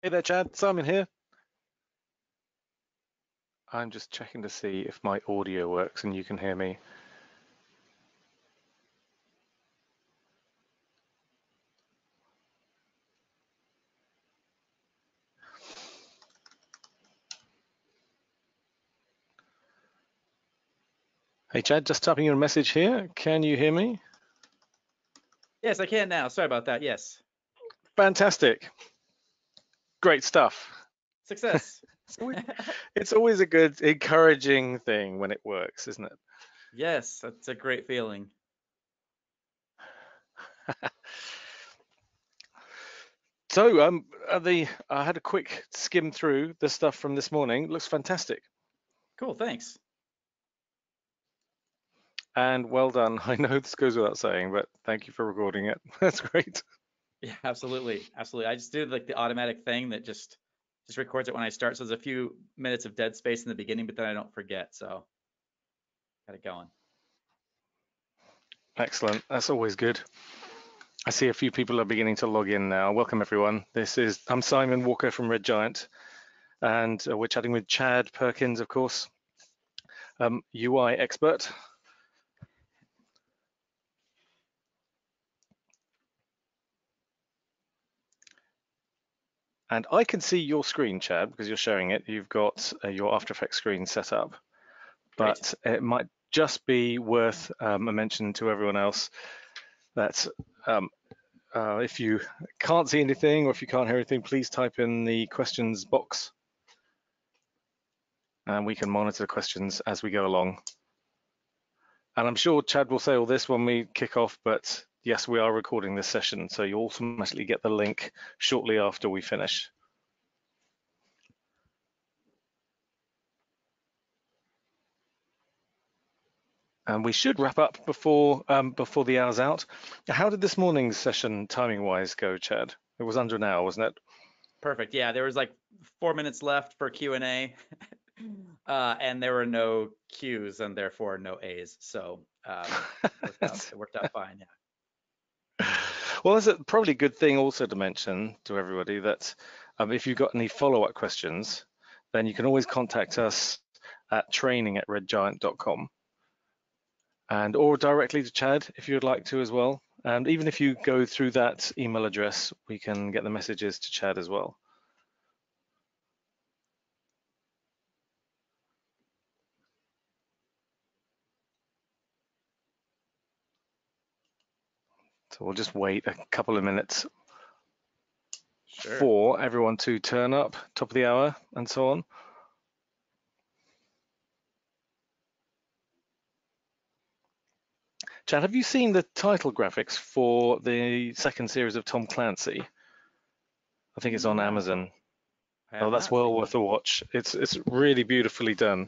Hey there, Chad. Simon here. I'm just checking to see if my audio works and you can hear me. Hey, Chad, just typing you a message here. Can you hear me? Yes, I can now. Sorry about that. Yes. Fantastic. Great stuff. Success. It's always a good, encouraging thing when it works, isn't it? Yes, that's a great feeling. So, I had a quick skim through the stuff from this morning. It looks fantastic. Cool, thanks. And well done. I know this goes without saying, but thank you for recording it. That's great. Yeah, absolutely. Absolutely. I just did like the automatic thing that just records it when I start. So there's a few minutes of dead space in the beginning, but then I don't forget. So got it going. Excellent. That's always good. I see a few people are beginning to log in now. Welcome, everyone. I'm Simon Walker from Red Giant, and we're chatting with Chad Perkins, of course, UI expert. And I can see your screen, Chad, because you're sharing it. You've got your After Effects screen set up, Great. but it might just be worth a mention to everyone else that if you can't see anything or if you can't hear anything, please type in the questions box and we can monitor questions as we go along. And I'm sure Chad will say all this when we kick off, but yes, we are recording this session, so you automatically get the link shortly after we finish. And we should wrap up before the hour's out. How did this morning's session timing-wise go, Chad? It was under an hour, wasn't it? Perfect. Yeah, there was like 4 minutes left for Q&A, and there were no Q's and therefore no A's. So it worked out fine. Yeah. Well, that's probably a good thing also to mention to everybody that if you've got any follow-up questions, then you can always contact us at training@redgiant.com. And or directly to Chad if you'd like to as well. And even if you go through that email address, we can get the messages to Chad as well. So we'll just wait a couple of minutes for everyone to turn up, top of the hour, and so on. Chad, have you seen the title graphics for the second series of Tom Clancy? I think it's on Amazon. Oh, that's well worth a watch. It's really beautifully done.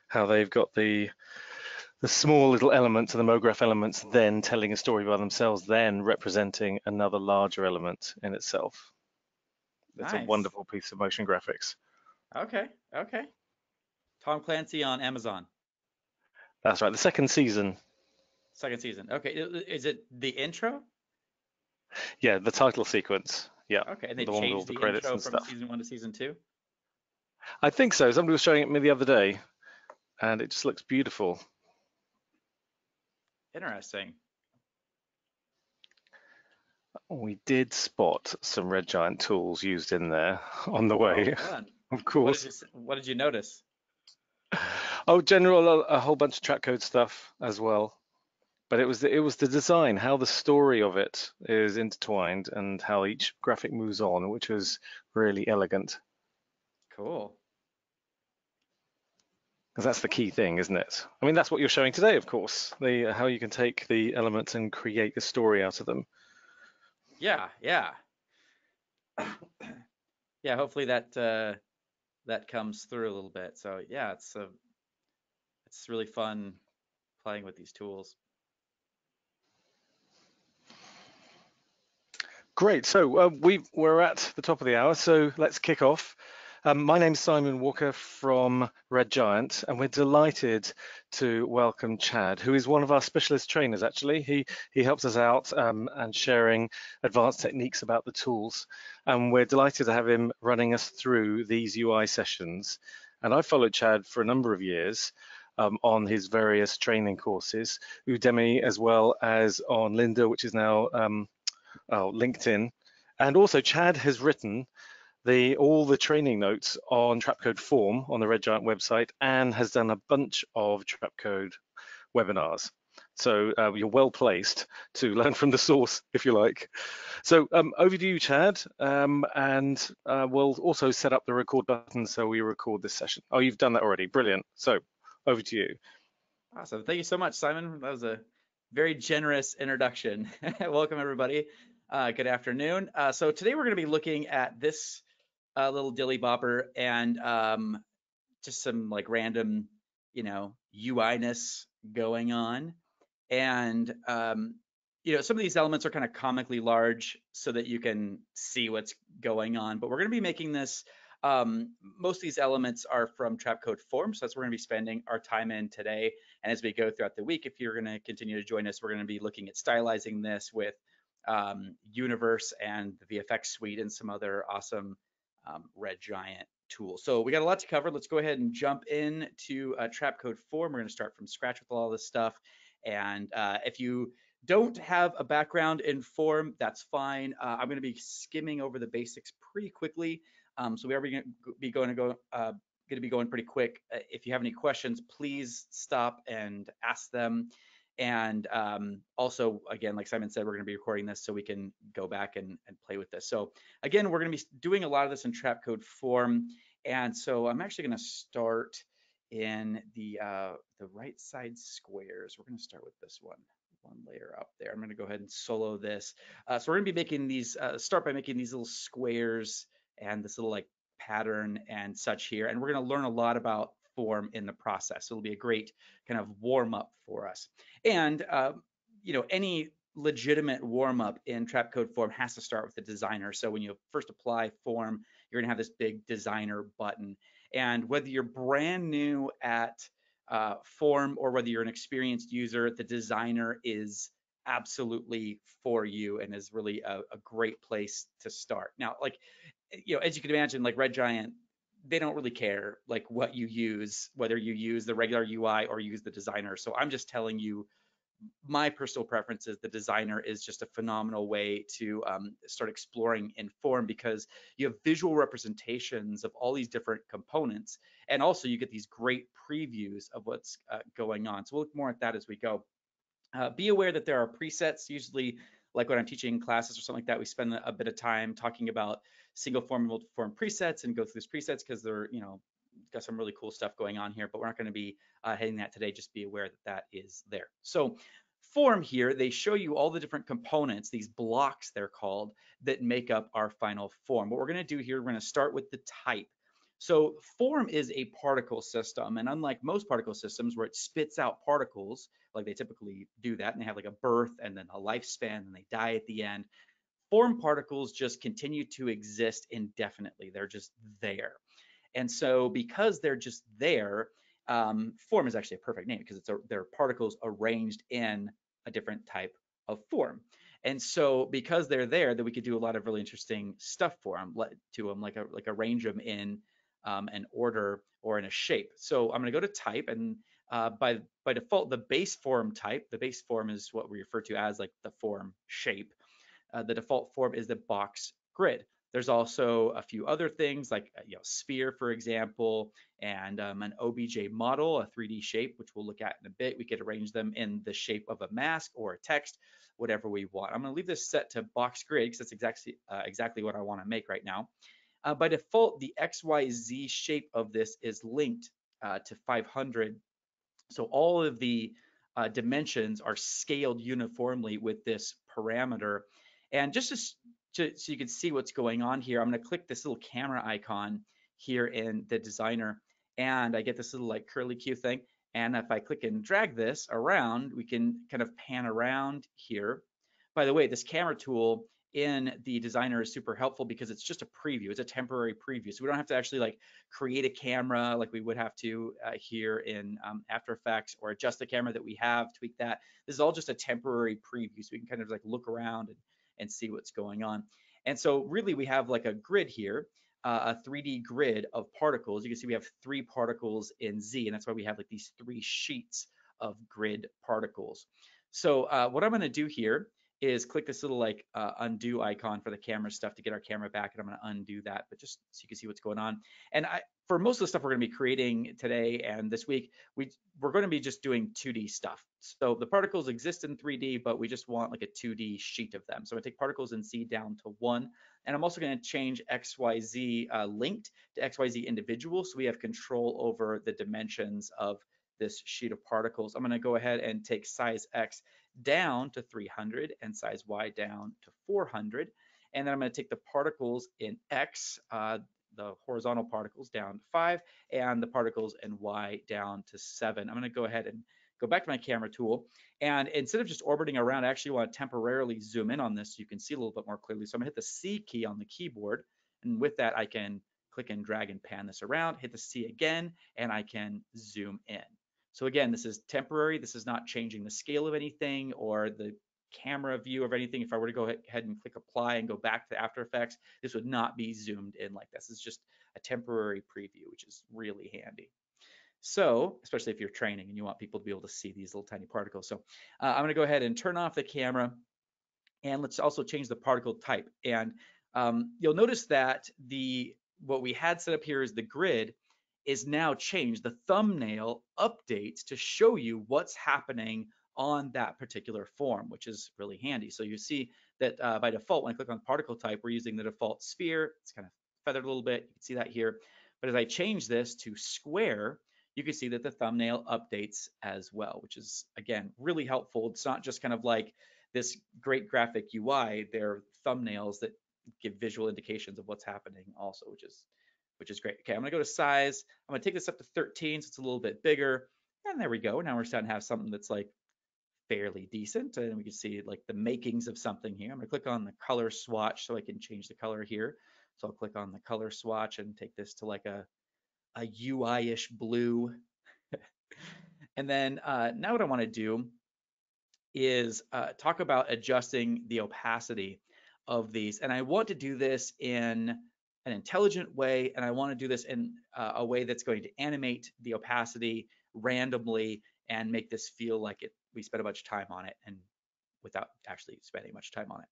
How they've got the small little elements and the MoGraph elements then telling a story by themselves, then representing another larger element in itself. It's a wonderful piece of motion graphics. Okay. Tom Clancy on Amazon. That's right, the second season. Second season. Okay, is it the intro? Yeah, the title sequence. Yeah. Okay, and they the one with all changed the the credits intro and from stuff. season 1 to season 2? I think so. Somebody was showing it me the other day, and it just looks beautiful. Interesting. We did spot some Red Giant tools used in there on the way, of course. What did you notice? Oh, general, a whole bunch of Trapcode stuff as well. But it was the design, how the story of it is intertwined, and how each graphic moves on, which was really elegant. Cool. Because that's the key thing, isn't it? I mean, that's what you're showing today, of course. How you can take the elements and create a story out of them. Yeah. Yeah, hopefully that comes through a little bit. So yeah, it's really fun playing with these tools. Great. So we're at the top of the hour, so let's kick off. My name's Simon Walker from Red Giant, and we're delighted to welcome Chad, who is one of our specialist trainers, actually. He helps us out and sharing advanced techniques about the tools. And we're delighted to have him running us through these UI sessions. And I've followed Chad for a number of years on his various training courses, Udemy, as well as on Linda, which is now LinkedIn. And also Chad has written all the training notes on Trapcode Form on the Red Giant website and has done a bunch of Trapcode webinars. So you're well placed to learn from the source, if you like. So over to you, Chad, and we'll also set up the record button so we record this session. Oh, you've done that already. Brilliant. So over to you. Awesome. Thank you so much, Simon. That was a very generous introduction. Welcome, everybody. Good afternoon. So today we're going to be looking at this little dilly bopper and just some like random, UI-ness going on. And, some of these elements are kind of comically large so that you can see what's going on. But we're going to be making this, most of these elements are from Trapcode Form. So that's what we're going to be spending our time in today. And as we go throughout the week, if you're going to continue to join us, we're going to be looking at stylizing this with Universe and the VFX Suite and some other awesome Red Giant tools. So we got a lot to cover. Let's go ahead and jump into Trapcode Form. We're going to start from scratch with all this stuff. And if you don't have a background in Form, that's fine. I'm going to be skimming over the basics pretty quickly. So we are going to be going pretty quick. If you have any questions, please stop and ask them. And also, again, like Simon said, we're going to be recording this so we can go back and play with this. So again, we're going to be doing a lot of this in Trapcode Form. And so I'm actually going to start in the right side squares. We're going to start with this one layer up there. I'm going to go ahead and solo this. So we're going to be making these, start by making these little squares and this little like pattern and such here. And we're going to learn a lot about form in the process. So it'll be a great kind of warm up for us. And, any legitimate warm up in Trapcode Form has to start with the designer. So when you first apply form, you're going to have this big designer button. And whether you're brand new at Form or whether you're an experienced user, the designer is absolutely for you and is really a great place to start. Now, like, as you can imagine, like Red Giant, they don't really care like what you use, whether you use the regular UI or use the designer. So I'm just telling you, my personal preference is the designer is just a phenomenal way to start exploring in Form because you have visual representations of all these different components. And also you get these great previews of what's going on. So we'll look more at that as we go. Be aware that there are presets, usually like when I'm teaching classes or something like that, we spend a bit of time talking about single form and multiple form presets and go through these presets because they're, got some really cool stuff going on here, but we're not going to be hitting that today. Just be aware that that is there. So form here, they show you all the different components, these blocks they're called, that make up our final form. What we're going to do here, we're going to start with the type. So form is a particle system, and unlike most particle systems where it spits out particles, like they typically do that, and they have like a birth and then a lifespan and they die at the end, form particles just continue to exist indefinitely. They're just there. And so because they're just there, form is actually a perfect name because they're particles arranged in a different type of form. And so because they're there, that we could do a lot of really interesting stuff for them, like arrange them in an order or in a shape. So I'm going to go to type, and by default, the base form type, the base form is what we refer to as like the form shape. The default form is the box grid. There's also a few other things like sphere, for example, and an OBJ model, a 3D shape, which we'll look at in a bit. We could arrange them in the shape of a mask or a text, whatever we want. I'm going to leave this set to box grid because that's exactly what I want to make right now. By default, the XYZ shape of this is linked to 500. So all of the dimensions are scaled uniformly with this parameter. And just so you can see what's going on here, I'm going to click this little camera icon here in the designer, and I get this little like curly Q thing. And if I click and drag this around, we can kind of pan around here. By the way, this camera tool in the designer is super helpful because it's just a preview. It's a temporary preview. So we don't have to actually like create a camera like we would have to here in After Effects, or adjust the camera that we have, tweak that. This is all just a temporary preview. So we can kind of like look around and see what's going on. And so really we have like a grid here, a 3D grid of particles. You can see we have 3 particles in Z, and that's why we have like these 3 sheets of grid particles. So what I'm going to do here is click this little like undo icon for the camera stuff to get our camera back, and I'm going to undo that, but just so you can see what's going on. And for most of the stuff we're going to be creating today and this week, we're going to be just doing 2D stuff. So the particles exist in 3D, but we just want like a 2D sheet of them. So I'm going to take particles in Z down to 1, and I'm also going to change XYZ linked to XYZ individual, so we have control over the dimensions of this sheet of particles. I'm going to go ahead and take size X down to 300 and size Y down to 400. And then I'm going to take the particles in X, the horizontal particles, down to 5, and the particles in Y down to 7. I'm going to go ahead and go back to my camera tool. And instead of just orbiting around, I actually want to temporarily zoom in on this so you can see a little bit more clearly. So I'm going to hit the C key on the keyboard. And with that, I can click and drag and pan this around, hit the C again, and I can zoom in. So again, this is temporary. This is not changing the scale of anything or the camera view of anything. If I were to go ahead and click apply and go back to After Effects, this would not be zoomed in like this. It's just a temporary preview, which is really handy. So, especially if you're training and you want people to be able to see these little tiny particles. So I'm going to go ahead and turn off the camera, and let's also change the particle type. And you'll notice that what we had set up here is the grid is now changed. The thumbnail updates to show you what's happening on that particular form, which is really handy. So you see that by default, when I click on particle type, we're using the default sphere. It's kind of feathered a little bit. You can see that here. But as I change this to square, you can see that the thumbnail updates as well, which is, again, really helpful. It's not just kind of like this great graphic UI. They're thumbnails that give visual indications of what's happening also, which is great. Okay, I'm gonna go to size. I'm gonna take this up to 13, so it's a little bit bigger. And there we go. Now we're starting to have something that's like fairly decent. And we can see like the makings of something here. I'm gonna click on the color swatch so I can change the color here. So I'll click on the color swatch and take this to like a UI-ish blue. And then now what I wanna do is talk about adjusting the opacity of these. And I want to do this in an intelligent way, and I want to do this in a way that's going to animate the opacity randomly and make this feel like we spent a bunch of time on it and without actually spending much time on it.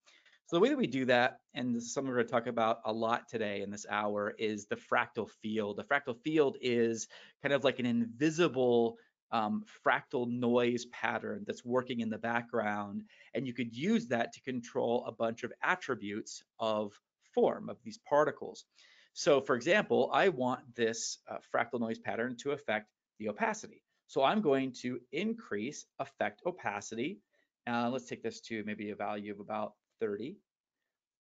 So the way that we do that, and this is something we're going to talk about a lot today in this hour, is the fractal field. The fractal field is kind of like an invisible fractal noise pattern that's working in the background, and you could use that to control a bunch of attributes of form of these particles. So for example, I want this fractal noise pattern to affect the opacity. So I'm going to increase affect opacity. Let's take this to maybe a value of about 30.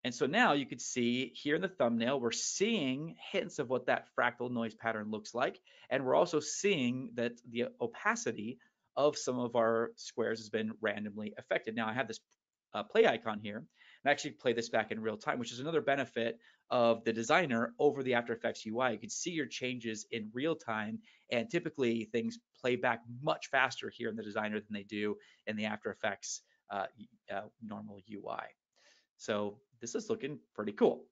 And so now you could see here in the thumbnail, we're seeing hints of what that fractal noise pattern looks like. And we're also seeing that the opacity of some of our squares has been randomly affected. Now I have this play icon here, and I actually play this back in real time, which is another benefit of the designer over the After Effects UI. You can see your changes in real time, and typically things play back much faster here in the designer than they do in the After Effects normal UI. So this is looking pretty cool.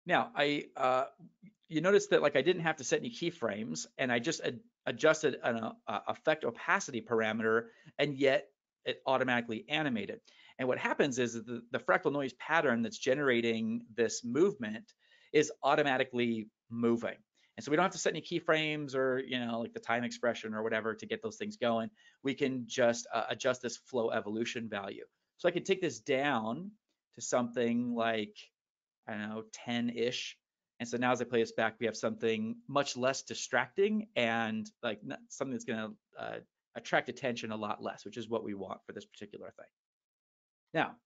Now, you notice that like I didn't have to set any keyframes, and I just adjusted an effect opacity parameter, and yet it automatically animated. And what happens is the fractal noise pattern that's generating this movement is automatically moving. And so we don't have to set any keyframes or, like the time expression or whatever to get those things going. We can just adjust this flow evolution value. So I can take this down to something like, I don't know, 10-ish. And so now as I play this back, we have something much less distracting and like something that's going to attract attention a lot less, which is what we want for this particular thing. Now,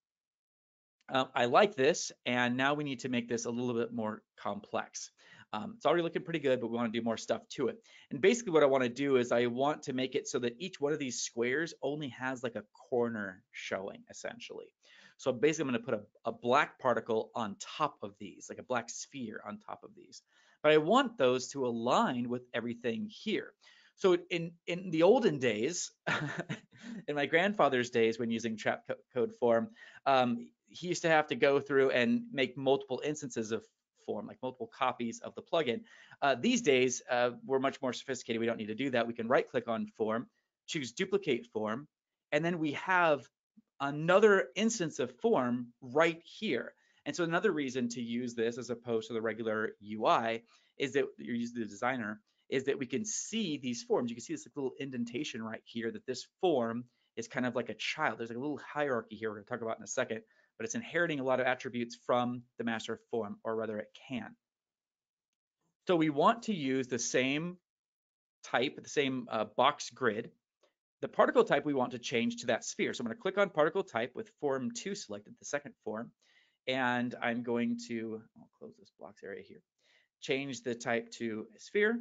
I like this, and now we need to make this a little bit more complex. It's already looking pretty good, but we want to do more stuff to it. And basically what I want to do is I want to make it so that each one of these squares only has like a corner showing, essentially. So basically I'm going to put a black particle on top of these, like a black sphere on top of these. But I want those to align with everything here. So in the olden days, in my grandfather's days when using Trapcode form, he used to have to go through and make multiple instances of form, like multiple copies of the plugin. These days, we're much more sophisticated. We don't need to do that. We can right-click on form, choose duplicate form, and then we have another instance of form right here. And so another reason to use this as opposed to the regular UI is that you're using the designer, is that we can see these forms. You can see this little indentation right here that this form is kind of like a child. There's like a little hierarchy here we're going to talk about in a second, but it's inheriting a lot of attributes from the master form, or rather it can. So we want to use the same type, the same box grid. The particle type we want to change to that sphere. So I'm going to click on particle type with form 2 selected, the second form, and I'm going to, I'll close this blocks area here, change the type to a sphere,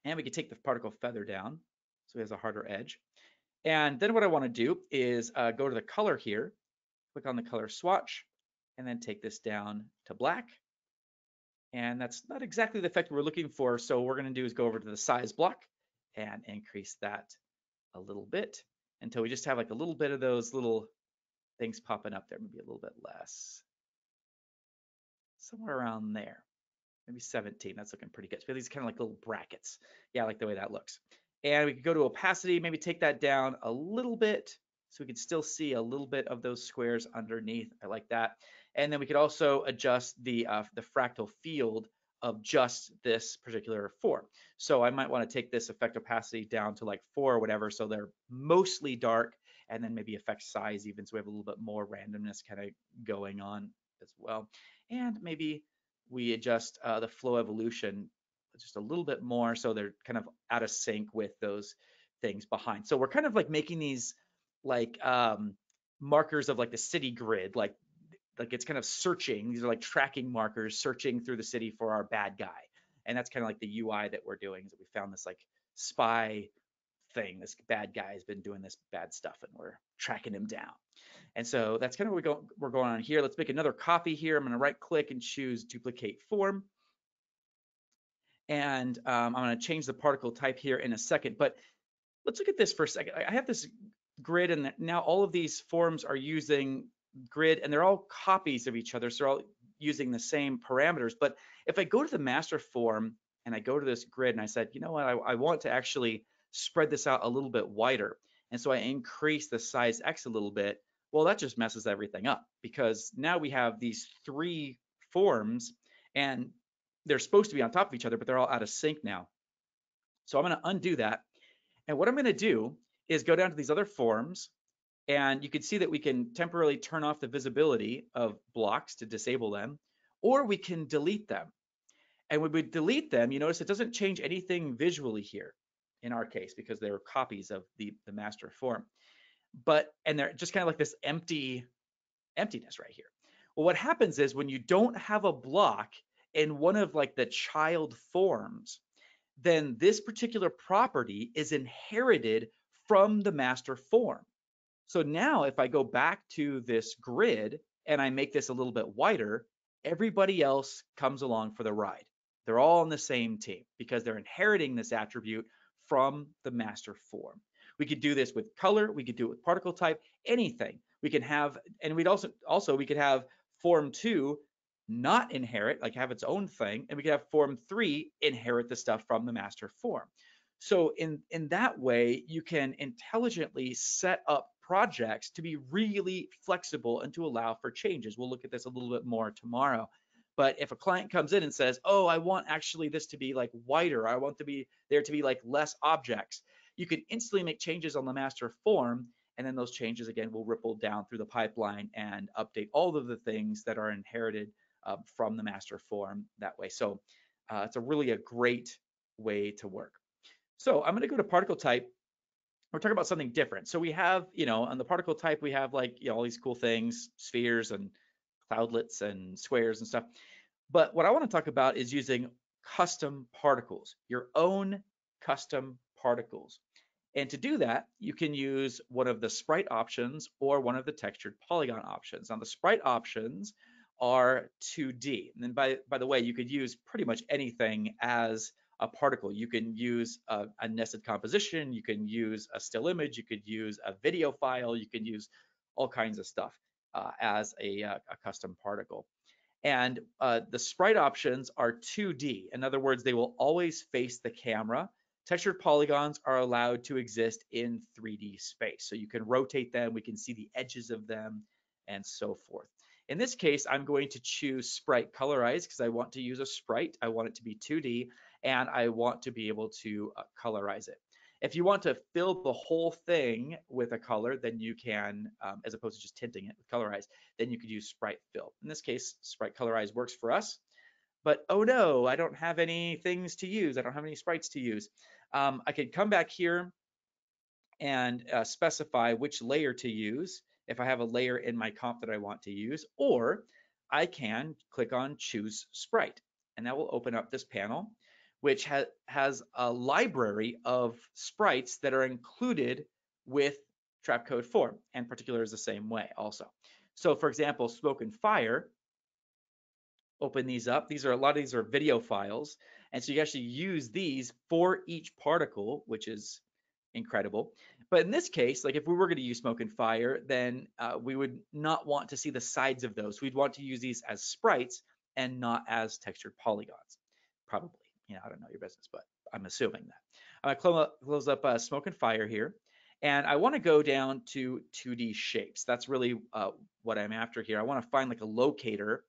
and we can take the particle feather down so it has a harder edge. And then what I want to do is go to the color here, click on the color swatch, and then take this down to black. And that's not exactly the effect we're looking for. So what we're going to do is go over to the size block and increase that a little bit until we just have like a little bit of those little things popping up there, maybe a little bit less. Somewhere around there, maybe 17. That's looking pretty good. So these kind of like little brackets. Yeah, I like the way that looks. And we could go to opacity, maybe take that down a little bit so we can still see a little bit of those squares underneath. I like that. And then we could also adjust the fractal field of just this particular form. So I might want to take this effect opacity down to like 4 or whatever, so they're mostly dark, and then maybe effect size even, so we have a little bit more randomness kind of going on as well. And maybe we adjust the flow evolution just a little bit more so they're kind of out of sync with those things behind. So we're kind of like making these like markers of like the city grid, like it's kind of searching. These are like tracking markers searching through the city for our bad guy. And that's kind of like the UI that we're doing, is that we found this like spy thing. This bad guy has been doing this bad stuff and we're tracking him down. And so that's kind of what we're going on here. Let's make another copy here. I'm going to right click and choose duplicate form. And I'm going to change the particle type here in a second. But let's look at this for a second. I have this grid, and now all of these forms are using grid, and they're all copies of each other. So they're all using the same parameters. But if I go to the master form and I go to this grid and I said, you know what, I want to actually spread this out a little bit wider. And so I increase the size X a little bit. Well, that just messes everything up, because now we have these 3 forms and they're supposed to be on top of each other, but they're all out of sync now. So I'm going to undo that. And what I'm going to do is go down to these other forms, and you can see that we can temporarily turn off the visibility of blocks to disable them, or we can delete them. And when we delete them, you notice it doesn't change anything visually here in our case, because they're copies of the master form. And they're just kind of like this emptiness right here. Well, what happens is when you don't have a block in one of like the child forms, then this particular property is inherited from the master form. So now if I go back to this grid and I make this a little bit wider, everybody else comes along for the ride. They're all on the same team because they're inheriting this attribute from the master form. We could do this with color, we could do it with particle type, anything. We can have, and we'd also we could have form 2 not inherit, like have its own thing, and we could have form 3 inherit the stuff from the master form. So in that way, you can intelligently set up projects to be really flexible and to allow for changes. We'll look at this a little bit more tomorrow. But if a client comes in and says, oh, I want actually this to be like wider, I want there to be like less objects, you can instantly make changes on the master form, and then those changes again will ripple down through the pipeline and update all of the things that are inherited from the master form that way. So it's a great way to work. So I'm going to go to particle type. We're talking about something different. So we have, on the particle type, we have like, all these cool things, spheres and cloudlets and squares and stuff. But what I want to talk about is using custom particles, your own custom particles. And to do that, you can use one of the sprite options or one of the textured polygon options. Now, the sprite options are 2D. And then by the way, you could use pretty much anything as a particle. You can use a nested composition, you can use a still image, you could use a video file, you can use all kinds of stuff as a custom particle. And the sprite options are 2D. In other words, they will always face the camera. Textured polygons are allowed to exist in 3D space. So you can rotate them, we can see the edges of them, and so forth. In this case, I'm going to choose sprite colorize because I want to use a sprite. I want it to be 2D, and I want to be able to colorize it. If you want to fill the whole thing with a color, then you can, as opposed to just tinting it with colorize, then you could use sprite fill. In this case, sprite colorize works for us. But oh no, I don't have any things to use. I don't have any sprites to use. I could come back here and specify which layer to use if I have a layer in my comp that I want to use, or I can click on choose sprite, and that will open up this panel, which has a library of sprites that are included with Trapcode 4, and particular is the same way also. So for example, smoke and fire, open these up. A lot of these are video files. And so you actually use these for each particle, which is incredible. But in this case, like if we were going to use smoke and fire, then we would not want to see the sides of those. We'd want to use these as sprites and not as textured polygons. Probably, I don't know your business, but I'm assuming that. I'm going to close up smoke and fire here. And I want to go down to 2D shapes. That's really what I'm after here. I want to find like a locator.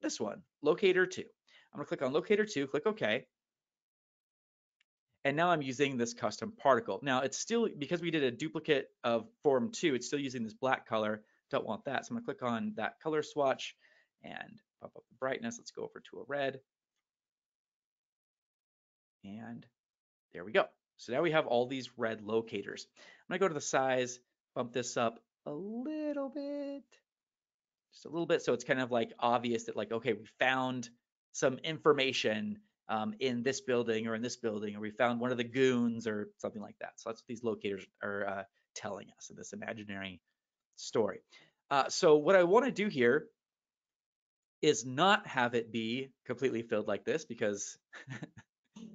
This one, locator 2. I'm going to click on locator 2, click OK. And now I'm using this custom particle. Now it's still, because we did a duplicate of form 2, it's still using this black color. Don't want that. So I'm going to click on that color swatch and pop up the brightness. Let's go over to a red. And there we go. So now we have all these red locators. I'm going to go to the size, bump this up a little bit, just a little bit. So it's kind of like obvious that like, okay, we found some information in this building or in this building, or we found one of the goons or something like that. So that's what these locators are telling us in this imaginary story. So what I want to do here is not have it be completely filled like this, because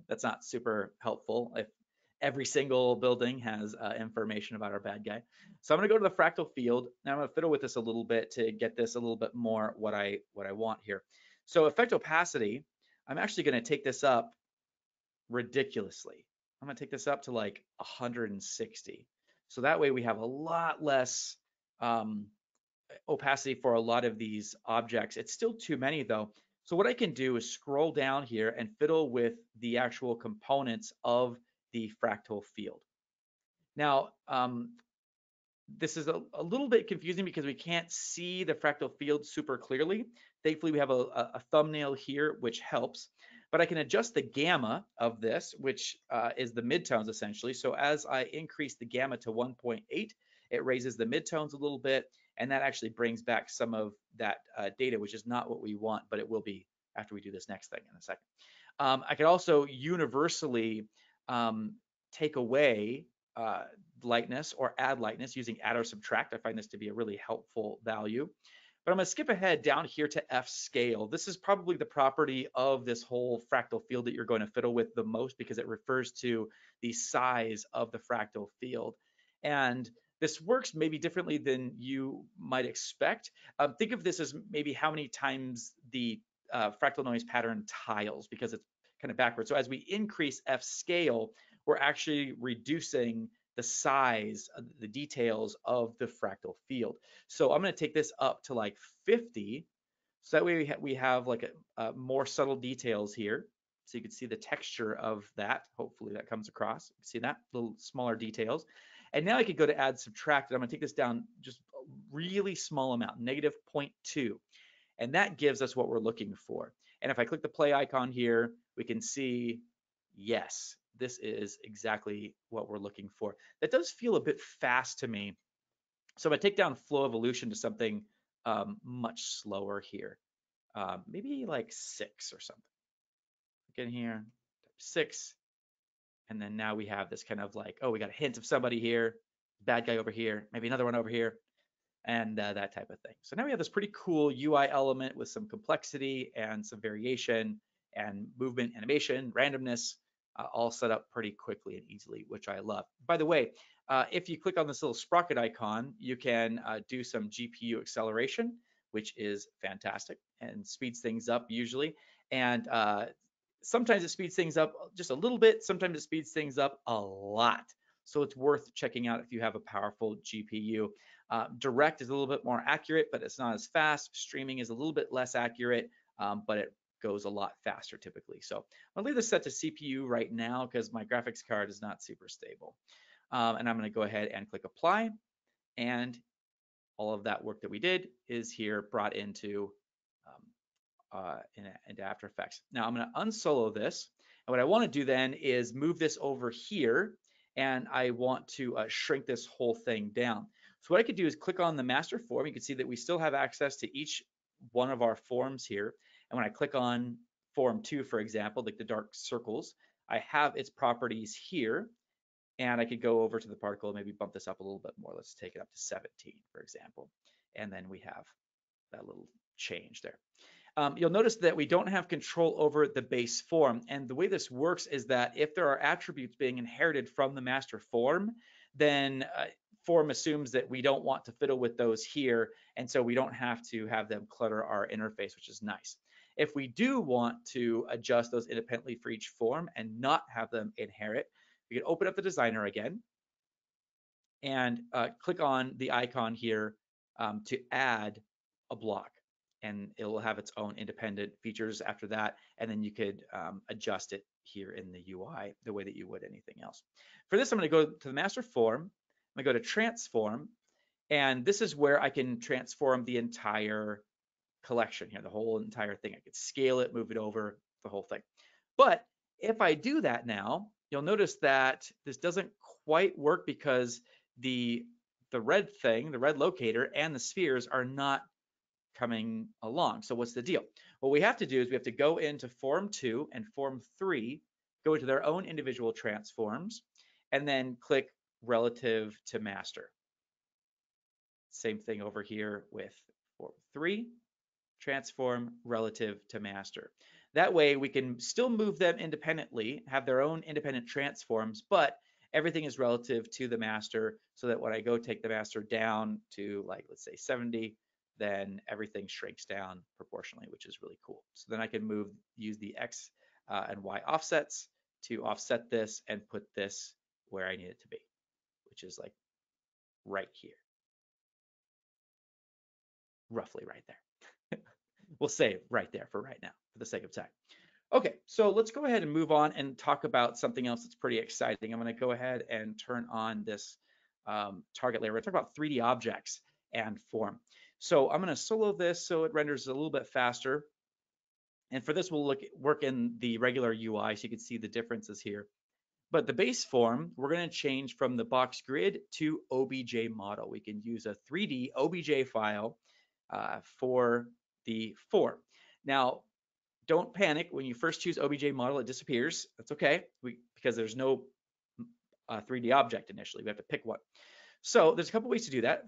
that's not super helpful if every single building has information about our bad guy. So I'm going to go to the Fractal Field. Now I'm going to fiddle with this a little bit to get this a little bit more what I want here. So effect opacity, I'm actually going to take this up ridiculously. I'm going to take this up to like 160. So that way we have a lot less opacity for a lot of these objects. It's still too many though. So what I can do is scroll down here and fiddle with the actual components of the fractal field. Now, this is a little bit confusing because we can't see the fractal field super clearly. Thankfully, we have a thumbnail here, which helps. But I can adjust the gamma of this, which is the midtones essentially. So as I increase the gamma to 1.8, it raises the midtones a little bit, and that actually brings back some of that data, which is not what we want, but it will be after we do this next thing in a second. I could also universally take away lightness or add lightness using add or subtract. I find this to be a really helpful value. But I'm going to skip ahead down here to F scale. This is probably the property of this whole fractal field that you're going to fiddle with the most, because it refers to the size of the fractal field. And this works maybe differently than you might expect. Think of this as maybe how many times the fractal noise pattern tiles, because it's kind of backwards. So as we increase F scale, we're actually reducing the size, the details of the fractal field. So I'm going to take this up to like 50. So that way we have like a more subtle details here. So you can see the texture of that. Hopefully that comes across. You can see that, little smaller details. And now I could go to add subtract. I'm going to take this down just a really small amount, -0.2. And that gives us what we're looking for. And if I click the play icon here, we can see, yes, this is exactly what we're looking for. That does feel a bit fast to me. So I'm going to take down flow evolution to something much slower here. maybe like 6 or something. Click in here, 6, and then now we have this kind of like, oh, we got a hint of somebody here, bad guy over here, maybe another one over here, and that type of thing. So now we have this pretty cool UI element with some complexity and some variation and movement, animation, randomness, all set up pretty quickly and easily, which I love. By the way, if you click on this little sprocket icon, you can do some GPU acceleration, which is fantastic and speeds things up usually. And sometimes it speeds things up just a little bit, sometimes it speeds things up a lot. So it's worth checking out if you have a powerful GPU. Direct is a little bit more accurate, but it's not as fast. Streaming is a little bit less accurate, but it goes a lot faster typically. So I'll leave this set to CPU right now because my graphics card is not super stable. And I'm going to go ahead and click apply. And all of that work that we did is here brought into After Effects. Now I'm going to unsolo this. And what I want to do then is move this over here. And I want to shrink this whole thing down. So what I could do is click on the master form. You can see that we still have access to each one of our forms here. And when I click on form 2, for example, like the dark circles, I have its properties here. And I could go over to the particle and maybe bump this up a little bit more. Let's take it up to 17, for example. And then we have that little change there. You'll notice that we don't have control over the base form. And the way this works is that if there are attributes being inherited from the master form, then form assumes that we don't want to fiddle with those here. And so we don't have to have them clutter our interface, which is nice. If we do want to adjust those independently for each form and not have them inherit, we can open up the designer again and click on the icon here to add a block. And it will have its own independent features after that. And then you could adjust it here in the UI the way that you would anything else. For this, I'm going to go to the master form. I'm going to go to transform. And this is where I can transform the entire collection here, the whole entire thing. I could scale it, move it over, the whole thing. But if I do that now, you'll notice that this doesn't quite work because the red thing, the red locator and the spheres are not coming along. So what's the deal? What we have to do is we have to go into form 2 and form 3, go into their own individual transforms, and then click relative to master. Same thing over here with form 3, transform relative to master. That way we can still move them independently, have their own independent transforms, but everything is relative to the master so that when I go take the master down to, like, let's say 70, then everything shrinks down proportionally, which is really cool. So then I can use the X and Y offsets to offset this and put this where I need it to be, which is like right here. Roughly right there. We'll say right there for right now, for the sake of time. Okay, so let's go ahead and move on and talk about something else that's pretty exciting. I'm going to go ahead and turn on this target layer. We're going to talk about 3D objects and form. So I'm going to solo this so it renders a little bit faster. And for this, we'll work in the regular UI so you can see the differences here. But the base form, we're going to change from the box grid to OBJ model. We can use a 3D OBJ file for the form. Now, don't panic. When you first choose OBJ model, it disappears. That's okay, because there's no 3D object initially. We have to pick one. So there's a couple ways to do that.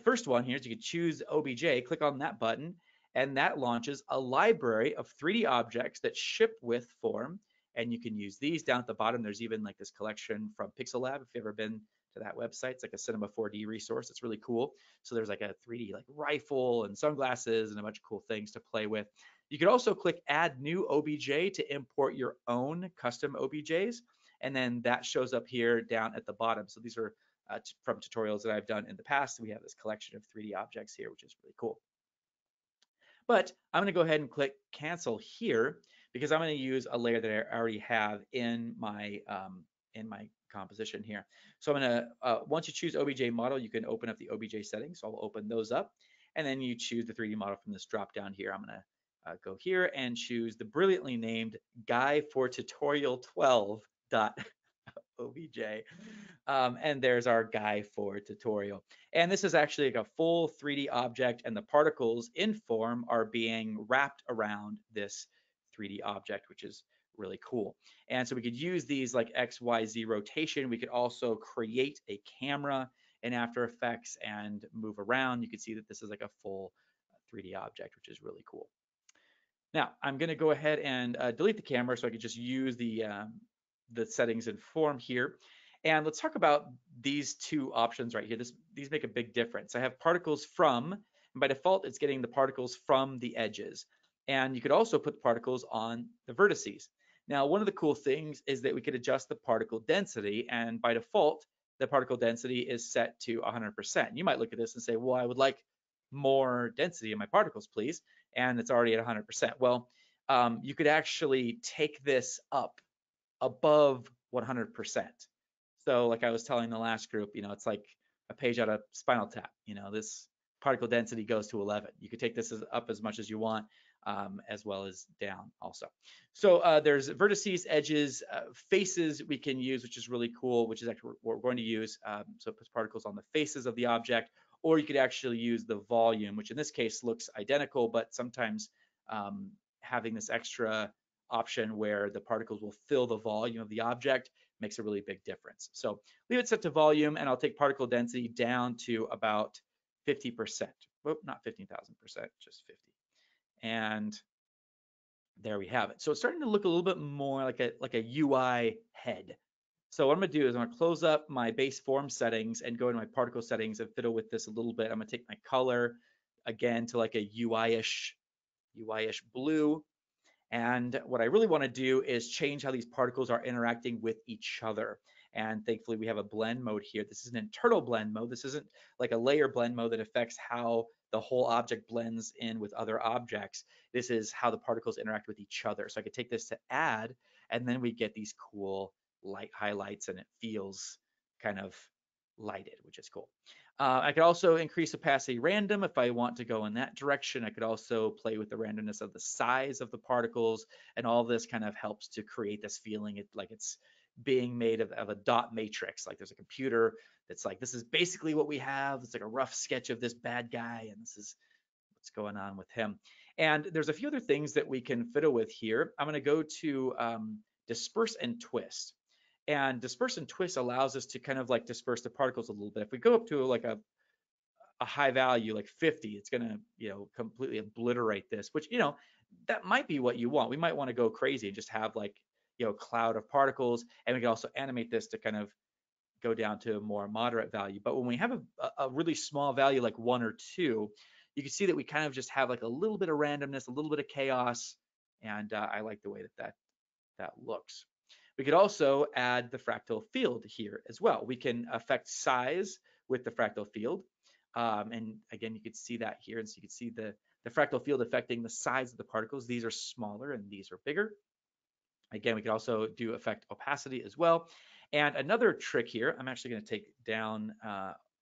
First one here is you can choose OBJ, click on that button, and that launches a library of 3D objects that ship with form. And you can use these. Down at the bottom, there's even like this collection from Pixel Lab. If you've ever been to that website, it's like a Cinema 4D resource. It's really cool. So there's like a 3D like rifle and sunglasses and a bunch of cool things to play with. You could also click Add New OBJ to import your own custom OBJs. And then that shows up here down at the bottom. So these are from tutorials that I've done in the past. We have this collection of 3D objects here, which is really cool. But I'm going to go ahead and click cancel here because I'm going to use a layer that I already have in my composition here. So I'm going to, once you choose OBJ model, you can open up the OBJ settings. So I'll open those up. And then you choose the 3D model from this drop down here. I'm going to go here and choose the brilliantly named Guy for Tutorial 12 OBJ. And there's our guy for tutorial. And this is actually like a full 3D object, and the particles in form are being wrapped around this 3D object, which is really cool. And so we could use these like XYZ rotation. We could also create a camera in After Effects and move around. You can see that this is like a full 3D object, which is really cool. Now I'm going to go ahead and delete the camera so I can just use the settings in form here. And let's talk about these two options right here. These make a big difference. I have particles from, and by default, it's getting the particles from the edges. And you could also put the particles on the vertices. Now, one of the cool things is that we could adjust the particle density, and by default, the particle density is set to 100%. You might look at this and say, well, I would like more density in my particles, please. And it's already at 100%. Well, you could actually take this up above 100%. So like I was telling the last group, it's like a page out of Spinal Tap. This particle density goes to 11. You could take this up as much as you want, as well as down also. So there's vertices, edges, faces we can use, which is really cool, which is actually what we're going to use. So it puts particles on the faces of the object, or you could actually use the volume, which in this case looks identical, but sometimes having this extra option where the particles will fill the volume of the object makes a really big difference. So leave it set to volume, and I'll take particle density down to about 50%. Well, not 15,000%, just 50. And there we have it. So it's starting to look a little bit more like a UI head. So what I'm gonna do is I'm gonna close up my base form settings and go into my particle settings and fiddle with this a little bit. I'm gonna take my color again to like a UI-ish blue. And what I really want to do is change how these particles are interacting with each other. And thankfully we have a blend mode here. This is an internal blend mode. This isn't like a layer blend mode that affects how the whole object blends in with other objects. This is how the particles interact with each other. So I could take this to add, and then we get these cool light highlights, and it feels kind of lighted, which is cool. I could also increase opacity random if I want to go in that direction. I could also play with the randomness of the size of the particles, and all this kind of helps to create this feeling like it's being made of a dot matrix. Like there's a computer that's like, this is basically what we have. It's like a rough sketch of this bad guy, and this is what's going on with him. And there's a few other things that we can fiddle with here. I'm going to go to disperse and twist. And disperse and twist allows us to kind of like disperse the particles a little bit. If we go up to like a high value like 50, it's going to completely obliterate this, which that might be what you want. We might want to go crazy and just have like cloud of particles, and we can also animate this to kind of go down to a more moderate value. But when we have a really small value like 1 or 2, you can see that we kind of just have like a little bit of randomness, a little bit of chaos, and I like the way that looks. We could also add the fractal field here as well. We can affect size with the fractal field. And again, you could see that here. And so you can see the fractal field affecting the size of the particles. These are smaller and these are bigger. Again, we could also do affect opacity as well. And another trick here, I'm actually going to take down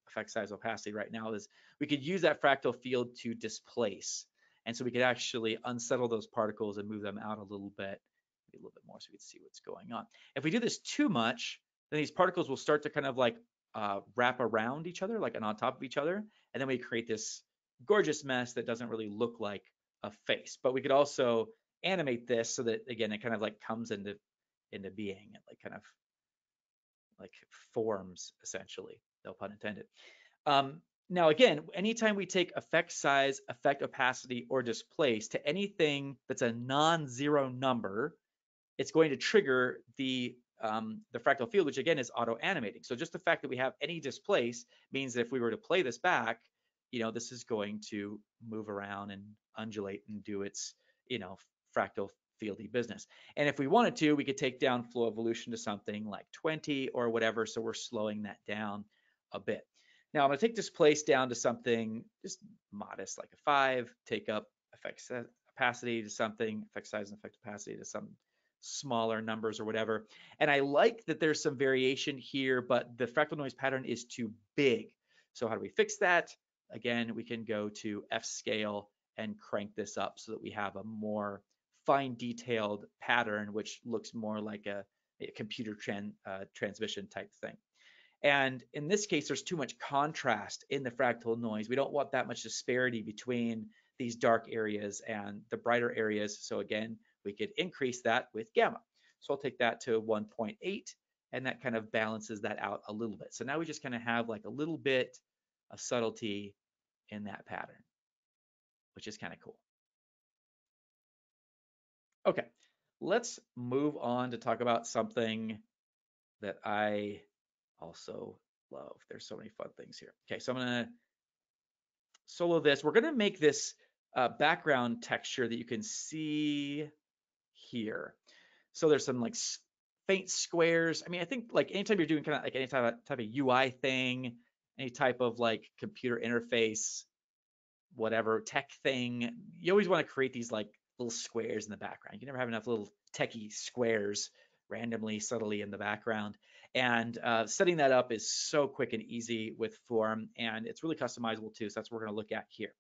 effect size opacity right now, is we could use that fractal field to displace. And so we could actually unsettle those particles and move them out a little bit more so we can see what's going on. If we do this too much, then these particles will start to kind of like wrap around each other, like and on top of each other, and then we create this gorgeous mess that doesn't really look like a face. But we could also animate this so that again it kind of like comes into being, and like kind of like forms essentially, no pun intended. Now again, anytime we take effect size, effect opacity, or displace to anything that's a non-zero number, it's going to trigger the fractal field, which again is auto animating. So just the fact that we have any displace means that if we were to play this back, this is going to move around and undulate and do its, fractal fieldy business. And if we wanted to, we could take down flow evolution to something like 20 or whatever. So we're slowing that down a bit. Now I'm going to take displace down to something just modest, like a 5, take up effect opacity to something, effect size and effect opacity to some smaller numbers or whatever. And I like that there's some variation here, but the fractal noise pattern is too big. So how do we fix that? Again, we can go to F scale and crank this up so that we have a more fine detailed pattern, which looks more like a a computer transmission type thing. And in this case, there's too much contrast in the fractal noise. We don't want that much disparity between these dark areas and the brighter areas. So again, we could increase that with gamma. So I'll take that to 1.8, and that kind of balances that out a little bit. So now we just kind of have like a little bit of subtlety in that pattern, which is kind of cool. Okay, let's move on to talk about something that I also love. There's so many fun things here. Okay, so I'm gonna solo this. We're gonna make this background texture that you can see here. So there's some like faint squares. I mean, I think like anytime you're doing kind of like any type of UI thing, any type of like computer interface, whatever tech thing, you always want to create these like little squares in the background. You can never have enough little techie squares randomly, subtly in the background. And setting that up is so quick and easy with form, and it's really customizable too. So that's what we're going to look at here.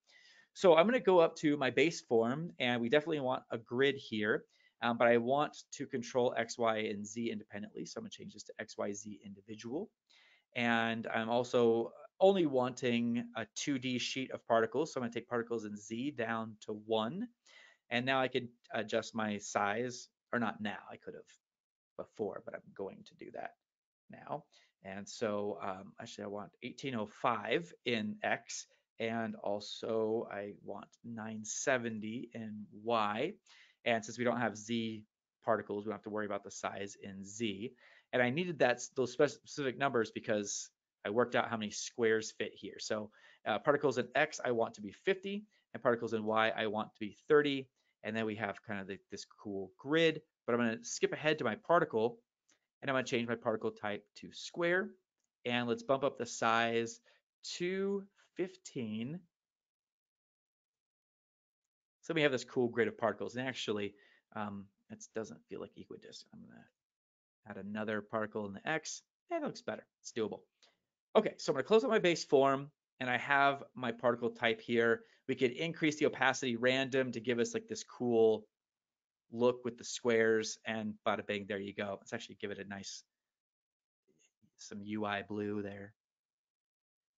So I'm going to go up to my base form, and we definitely want a grid here, but I want to control X, Y, and Z independently. So I'm going to change this to X, Y, Z individual. And I'm also only wanting a 2D sheet of particles. So I'm going to take particles in Z down to 1. And now I could adjust my size, or not now, I could have before, but I'm going to do that now. And so actually I want 1805 in X, and also I want 970 in Y. And since we don't have Z particles, we don't have to worry about the size in Z. And I needed those specific numbers because I worked out how many squares fit here. So particles in X I want to be 50, and particles in Y I want to be 30. And then we have kind of this cool grid, but I'm going to skip ahead to my particle, and I'm going to change my particle type to square. And let's bump up the size to 15. So we have this cool grid of particles. And actually, it doesn't feel like equidistant. I'm going to add another particle in the X. And it looks better. It's doable. Okay, so I'm going to close up my base form, and I have my particle type here. We could increase the opacity random to give us like this cool look with the squares, and bada bing, there you go. Let's actually give it a nice, some UI blue there.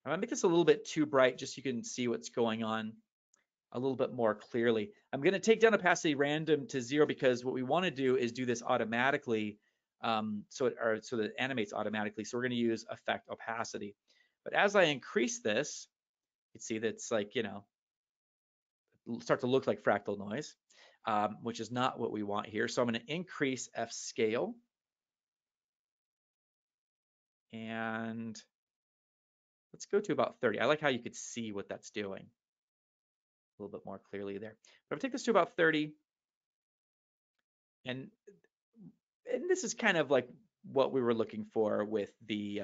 I'm gonna make this a little bit too bright just so you can see what's going on a little bit more clearly. I'm gonna take down opacity random to 0 because what we wanna do is do this automatically, so that it animates automatically. So we're gonna use effect opacity. But as I increase this, you can see that it's like, start to look like fractal noise. Which is not what we want here. So I'm going to increase F scale. And let's go to about 30. I like how you could see what that's doing a little bit more clearly there. But I'm going to take this to about 30. And this is kind of like what we were looking for with the,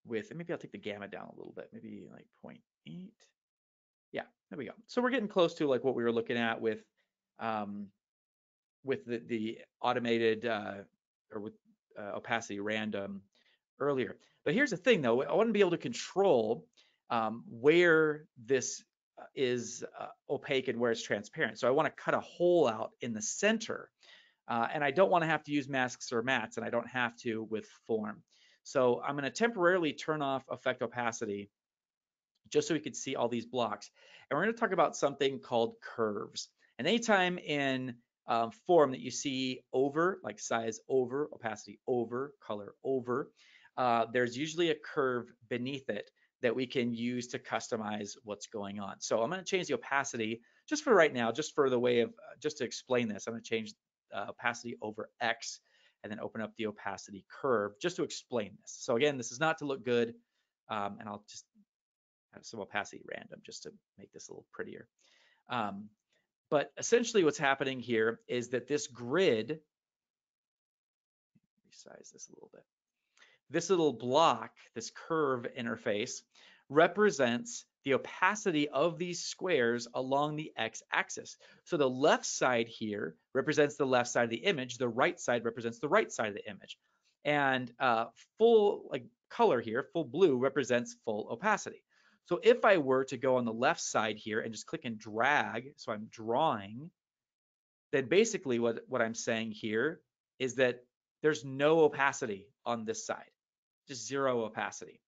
maybe I'll take the gamma down a little bit, maybe like 0.8. Yeah, there we go. So we're getting close to like what we were looking at with the automated or with opacity random earlier. But here's the thing though, I want to be able to control where this is opaque and where it's transparent. So I want to cut a hole out in the center, and I don't want to have to use masks or mats, and I don't have to with form. So I'm going to temporarily turn off effect opacity just so we could see all these blocks. And we're going to talk about something called curves. And anytime in form that you see over, like size over, opacity over, color over, there's usually a curve beneath it that we can use to customize what's going on. So I'm going to change the opacity just for right now, just for the way of, just to explain this, I'm going to change opacity over X and then open up the opacity curve just to explain this. So again, this is not to look good, and I'll just have some opacity random just to make this a little prettier. But essentially what's happening here is that this grid, resize this a little bit, this little block, this curve interface, represents the opacity of these squares along the x-axis. So the left side here represents the left side of the image, the right side represents the right side of the image. And full like color here, full blue, represents full opacity. So if I were to go on the left side here and just click and drag, so I'm drawing, then basically what I'm saying here is that there's no opacity on this side, just zero opacity.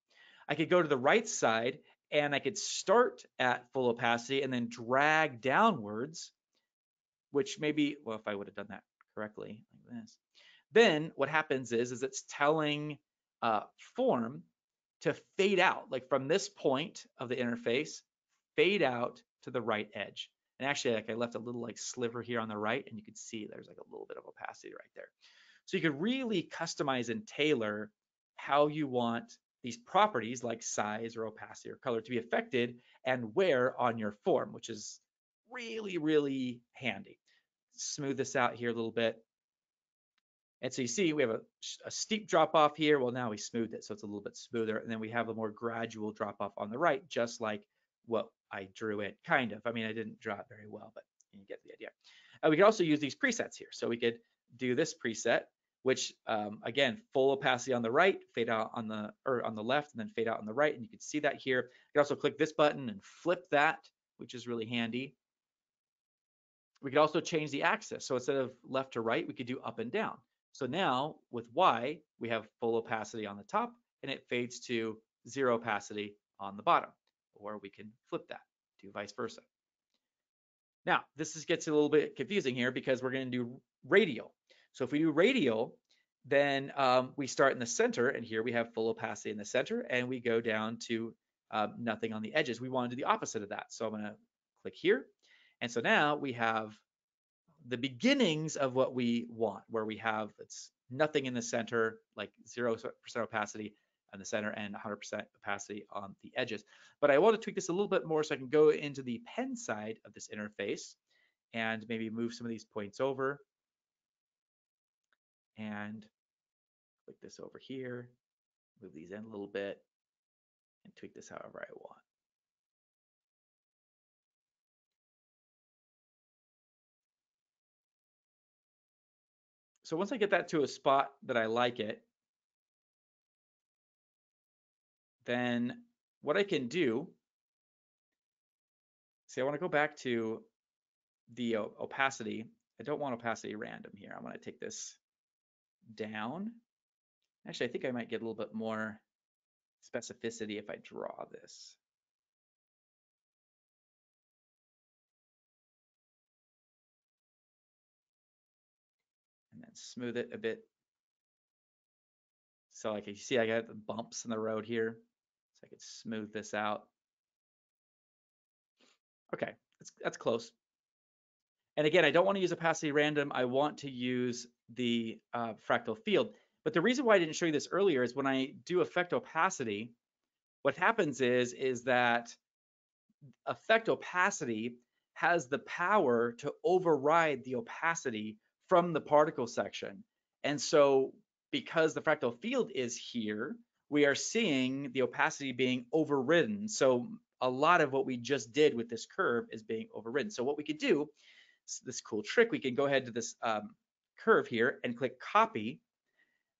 I could go to the right side and I could start at full opacity and then drag downwards, which maybe, well, if I would have done that correctly like this, then what happens is it's telling form to fade out, like from this point of the interface, fade out to the right edge. And actually, like I left a little like sliver here on the right, and you can see there's like a little bit of opacity right there. So you could really customize and tailor how you want these properties like size or opacity or color to be affected and where on your form, which is really, really handy. Smooth this out here a little bit. And so you see we have a steep drop off here. Well, now we smoothed it, so it's a little bit smoother. And then we have a more gradual drop off on the right, just like what I drew it, kind of. I mean, I didn't draw it very well, but you get the idea. We could also use these presets here. So we could do this preset, which again, full opacity on the right, fade out on the left, and then fade out on the right. And you can see that here. You can also click this button and flip that, which is really handy. We could also change the axis. So instead of left to right, we could do up and down. So now with Y, we have full opacity on the top and it fades to zero opacity on the bottom, or we can flip that, do vice versa. Now, this gets a little bit confusing here because we're going to do radial. So if we do radial, then we start in the center, and here we have full opacity in the center, and we go down to nothing on the edges. We want to do the opposite of that. So I'm going to click here. And so now we have the beginnings of what we want, where we have it's nothing in the center, like 0% opacity in the center and 100% opacity on the edges. But I want to tweak this a little bit more so I can go into the pen side of this interface and maybe move some of these points over and click this over here, move these in a little bit and tweak this however I want. So once I get that to a spot that I like it, then what I can do, see, I want to go back to the opacity. I don't want opacity random here. I want to take this down. Actually, I think I might get a little bit more specificity if I draw this. And then smooth it a bit. So like you see, I got the bumps in the road here. So I could smooth this out. Okay, that's close. And again, I don't want to use opacity random. I want to use the fractal field. But the reason why I didn't show you this earlier is when I do affect opacity, what happens is that affect opacity has the power to override the opacity from the particle section. And so because the fractal field is here, we are seeing the opacity being overridden. So a lot of what we just did with this curve is being overridden. So what we could do, this cool trick, we can go ahead to this curve here and click copy,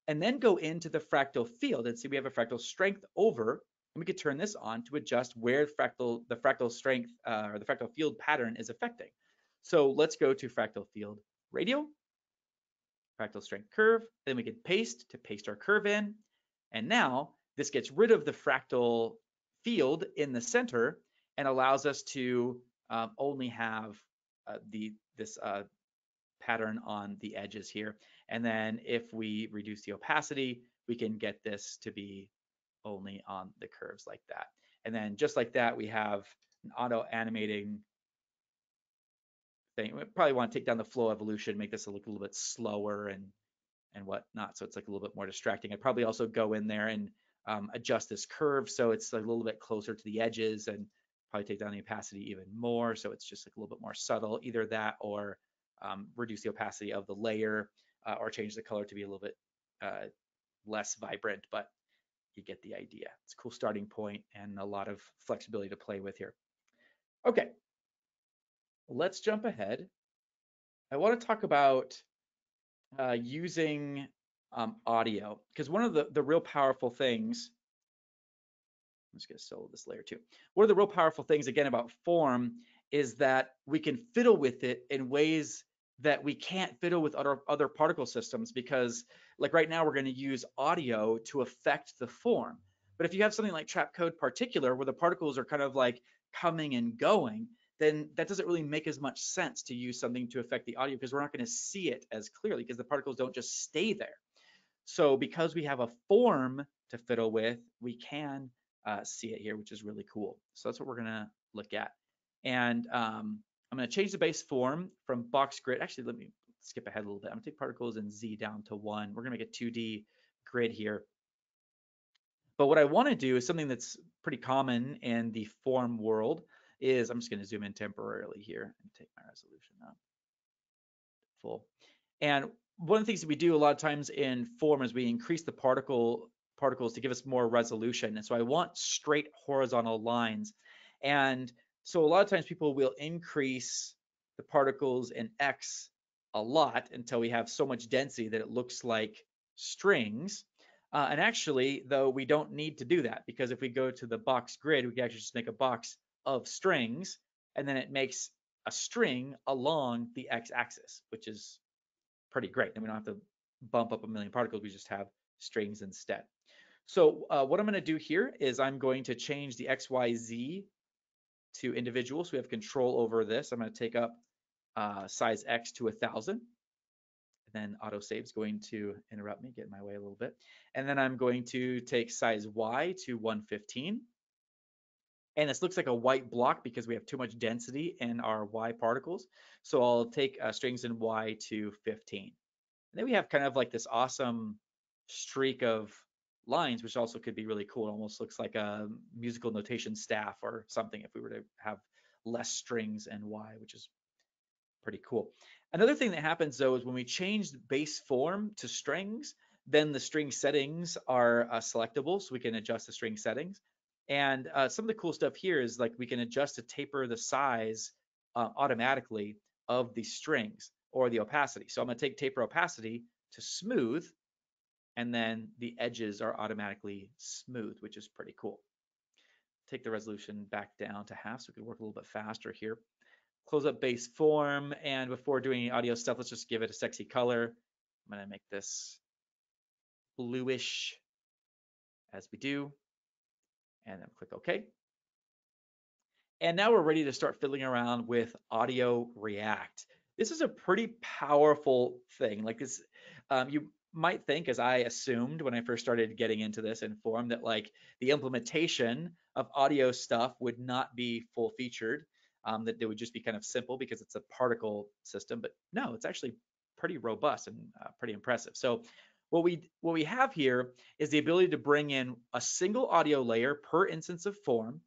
and then go into the fractal field and see we have a fractal strength over, and we could turn this on to adjust where the fractal strength or the fractal field pattern is affecting. So let's go to fractal field radial, fractal strength curve, then we can paste our curve in, and now this gets rid of the fractal field in the center and allows us to only have this pattern on the edges here. And then if we reduce the opacity, we can get this to be only on the curves like that. And then just like that, we have an auto animating thing. We probably want to take down the flow evolution, make this look a little bit slower and whatnot. So it's like a little bit more distracting. I'd probably also go in there and adjust this curve so it's a little bit closer to the edges, and probably take down the opacity even more. So it's just like a little bit more subtle, either that or reduce the opacity of the layer or change the color to be a little bit less vibrant, but you get the idea. It's a cool starting point and a lot of flexibility to play with here. Okay, let's jump ahead. I want to talk about using audio, because one of the real powerful things, I'm just going to solo this layer too. One of the real powerful things, again, about form is that we can fiddle with it in ways that we can't fiddle with other particle systems, because like right now we're going to use audio to affect the form. But if you have something like Trapcode Particular where the particles are kind of like coming and going, then that doesn't really make as much sense to use something to affect the audio, because we're not going to see it as clearly because the particles don't just stay there. So because we have a form to fiddle with, we can see it here, which is really cool. So that's what we're gonna look at. And I'm gonna change the base form from box grid. Actually, let me skip ahead a little bit. I'm gonna take particles and Z down to 1. We're gonna make a 2D grid here. But what I wanna do is something that's pretty common in the form world is, I'm just gonna zoom in temporarily here and take my resolution up full. And one of the things that we do a lot of times in form is we increase the particles to give us more resolution. And so I want straight horizontal lines. And so a lot of times people will increase the particles in X a lot until we have so much density that it looks like strings. And actually, though, we don't need to do that, because if we go to the box grid, we can actually just make a box of strings, and then it makes a string along the X axis, which is pretty great. Then we don't have to bump up a million particles. We just have strings instead. So what I'm going to do here is I'm going to change the XYZ to individual. So we have control over this. I'm going to take up size X to 1,000. Then autosave is going to interrupt me, get in my way a little bit. And then I'm going to take size Y to 115. And this looks like a white block because we have too much density in our Y particles. So I'll take strings in Y to 15. And then we have kind of like this awesome streak of lines, which also could be really cool. It almost looks like a musical notation staff or something if we were to have less strings and Y, which is pretty cool. Another thing that happens though is when we change the base form to strings, then the string settings are selectable, so we can adjust the string settings. And some of the cool stuff here is like we can adjust to taper the size automatically of the strings or the opacity. So I'm going to take taper opacity to smooth, and then the edges are automatically smooth, which is pretty cool. Take the resolution back down to half so we can work a little bit faster here. Close up base form, and before doing any audio stuff, let's just give it a sexy color. I'm going to make this bluish as we do, and then click OK. And now we're ready to start fiddling around with Audio React. This is a pretty powerful thing. Like this, you might think, as I assumed when I first started getting into this in Form, that like the implementation of audio stuff would not be full featured, that it would just be kind of simple because it's a particle system. But no, it's actually pretty robust and pretty impressive. So what we have here is the ability to bring in a single audio layer per instance of Form,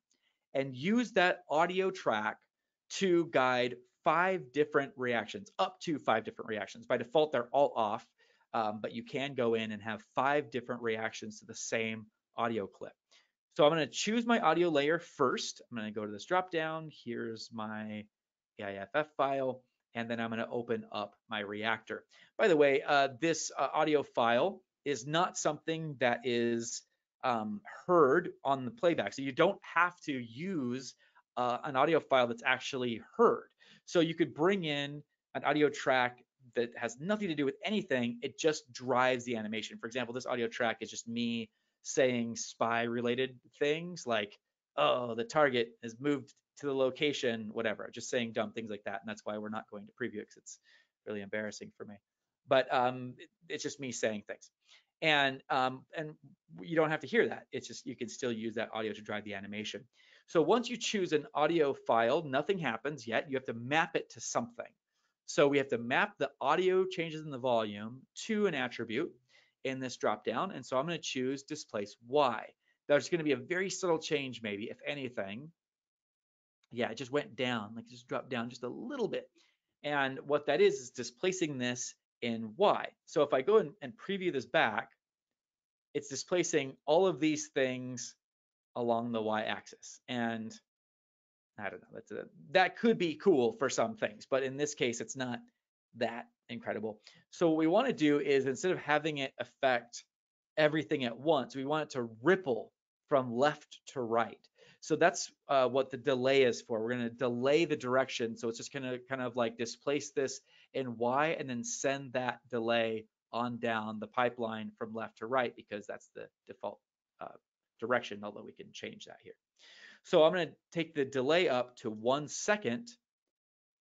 and use that audio track to guide 5 different reactions, up to 5 different reactions. By default, they're all off, but you can go in and have 5 different reactions to the same audio clip. So I'm going to choose my audio layer first. I'm going to go to this drop down. Here's my AIFF file, and then I'm going to open up my reactor. By the way, this audio file is not something that is heard on the playback. So you don't have to use an audio file that's actually heard. So you could bring in an audio track that has nothing to do with anything. It just drives the animation. For example, this audio track is just me saying spy related things like, oh, the target has moved to the location, whatever, just saying dumb things like that. And that's why we're not going to preview it, because it's really embarrassing for me. But it's just me saying things. And you don't have to hear that. It's just, you can still use that audio to drive the animation. So once you choose an audio file, nothing happens yet. You have to map it to something. So we have to map the audio changes in the volume to an attribute in this dropdown. And so I'm going to choose displace Y. There's going to be a very subtle change, maybe, if anything. Yeah, it just went down, like just dropped down just a little bit. And what that is displacing this in Y. So if I go and preview this back, it's displacing all of these things along the Y axis. And I don't know, that could be cool for some things, but in this case, it's not that incredible. So what we want to do is, instead of having it affect everything at once, we want it to ripple from left to right. So that's what the delay is for. We're going to delay the direction. So it's just going to kind of like displace this in Y and then send that delay on down the pipeline from left to right because that's the default direction, although we can change that here. So I'm going to take the delay up to 1 second,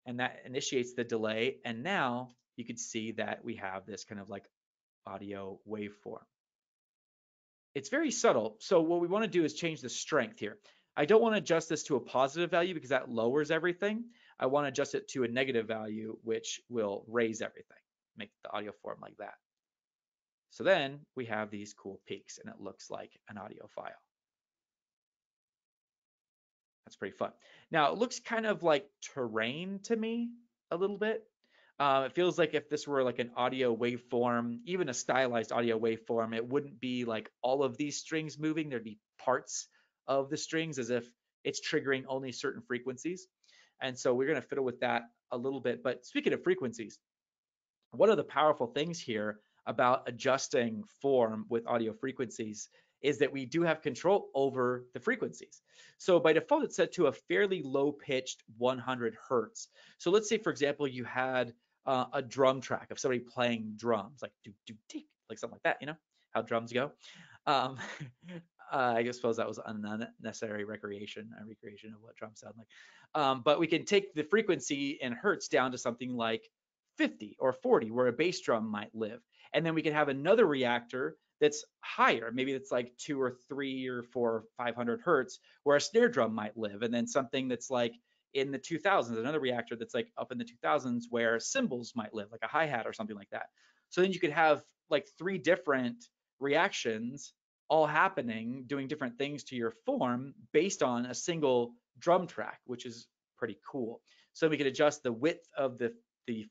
and that initiates the delay. And now you can see that we have this kind of like audio waveform. It's very subtle. So what we want to do is change the strength here. I don't want to adjust this to a positive value because that lowers everything. I want to adjust it to a negative value, which will raise everything, make the audio form like that. So then we have these cool peaks and it looks like an audio file. That's pretty fun. Now it looks kind of like terrain to me a little bit. It feels like if this were like an audio waveform, even a stylized audio waveform, it wouldn't be like all of these strings moving. There'd be parts of the strings as if it's triggering only certain frequencies. And so we're going to fiddle with that a little bit. But speaking of frequencies, one of the powerful things here about adjusting form with audio frequencies is that we do have control over the frequencies. So by default, it's set to a fairly low pitched 100 hertz. So let's say, for example, you had a drum track of somebody playing drums, like do do tick, like something like that, you know, how drums go. Um, I suppose that was an unnecessary recreation of what drums sound like. But we can take the frequency in hertz down to something like 50 or 40, where a bass drum might live. And then we can have another reactor that's higher. Maybe it's like 2 or 3 or 4 or 500 hertz, where a snare drum might live. And then something that's like in the 2000s, another reactor that's like up in the 2000s, where cymbals might live, like a hi-hat or something like that. So then you could have like 3 different reactions all happening, doing different things to your form based on a single drum track, which is pretty cool. So we could adjust the width of the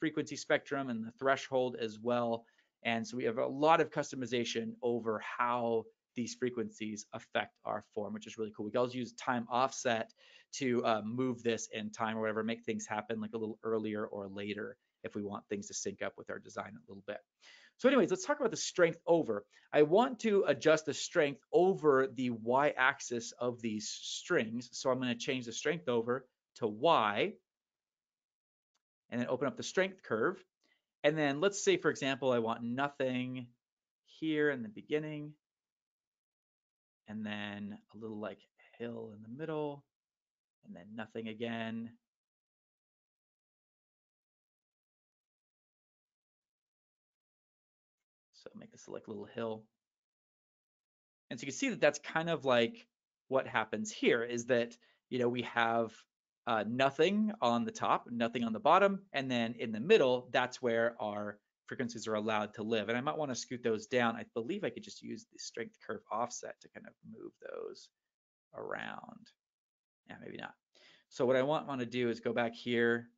frequency spectrum and the threshold as well. And so we have a lot of customization over how these frequencies affect our form, which is really cool. We can also use time offset to move this in time or whatever, make things happen like a little earlier or later if we want things to sync up with our design a little bit. So anyways, let's talk about the strength over. I want to adjust the strength over the y-axis of these strings. So I'm going to change the strength over to y and then open up the strength curve. And then let's say, for example, I want nothing here in the beginning, and then a little like hill in the middle, and then nothing again. So make this like a little hill. And so you can see that that's kind of like what happens here is that, you know, we have nothing on the top, nothing on the bottom, and then in the middle, that's where our frequencies are allowed to live. And I might want to scoot those down. I believe I could just use the strength curve offset to kind of move those around. Yeah, maybe not. So what I want to do is go back here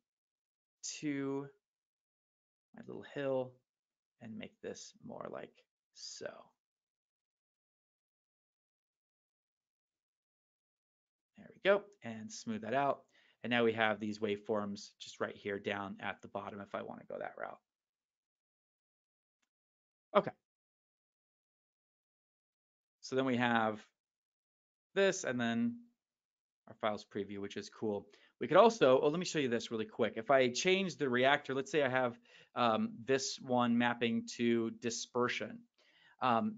to my little hill and make this more like so. There we go, and smooth that out. And now we have these waveforms just right here down at the bottom if I want to go that route. Okay. So then we have this and then our files preview, which is cool. We could also, let me show you this really quick. If I change the reactor, let's say I have this one mapping to dispersion.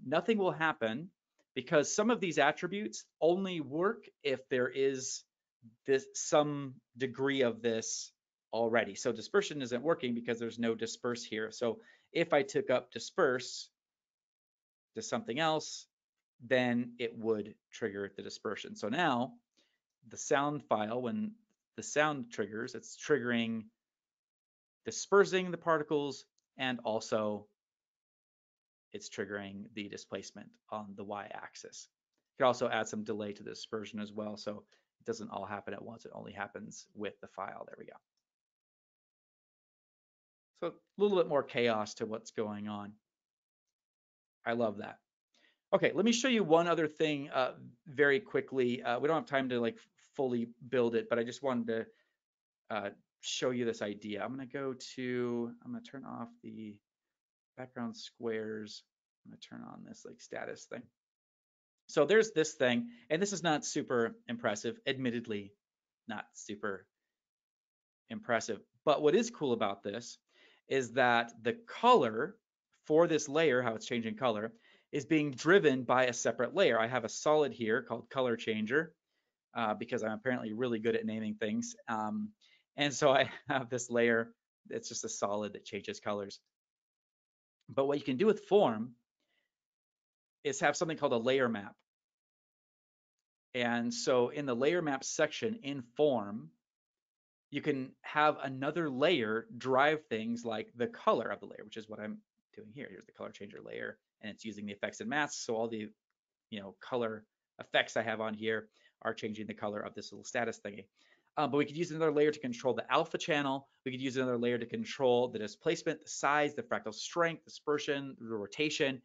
Nothing will happen because some of these attributes only work if there is some degree of this already. So dispersion isn't working because there's no disperse here. So if I took up disperse to something else, then it would trigger the dispersion. So now the sound file, when the sound triggers, it's triggering dispersing the particles, and also it's triggering the displacement on the y-axis. You can also add some delay to the dispersion as well, so it doesn't all happen at once. It only happens with the file. There we go. So a little bit more chaos to what's going on. I love that. Okay, let me show you one other thing very quickly. We don't have time to like fully build it, but I just wanted to show you this idea. I'm gonna turn off the background squares. I'm gonna turn on this like status thing. So there's this thing, and this is not super impressive, admittedly, not super impressive. But what is cool about this is that the color for this layer, how it's changing color, is being driven by a separate layer. I have a solid here called color changer because I'm apparently really good at naming things. And so I have this layer that's just a solid that changes colors. But what you can do with form is have something called a layer map. And so in the layer map section in form, you can have another layer drive things like the color of the layer, which is what I'm doing here. Here's the color changer layer, and it's using the effects and masks. So all the color effects I have on here are changing the color of this little status thingy. But we could use another layer to control the alpha channel. We could use another layer to control the displacement, the size, the fractal strength, dispersion, the rotation,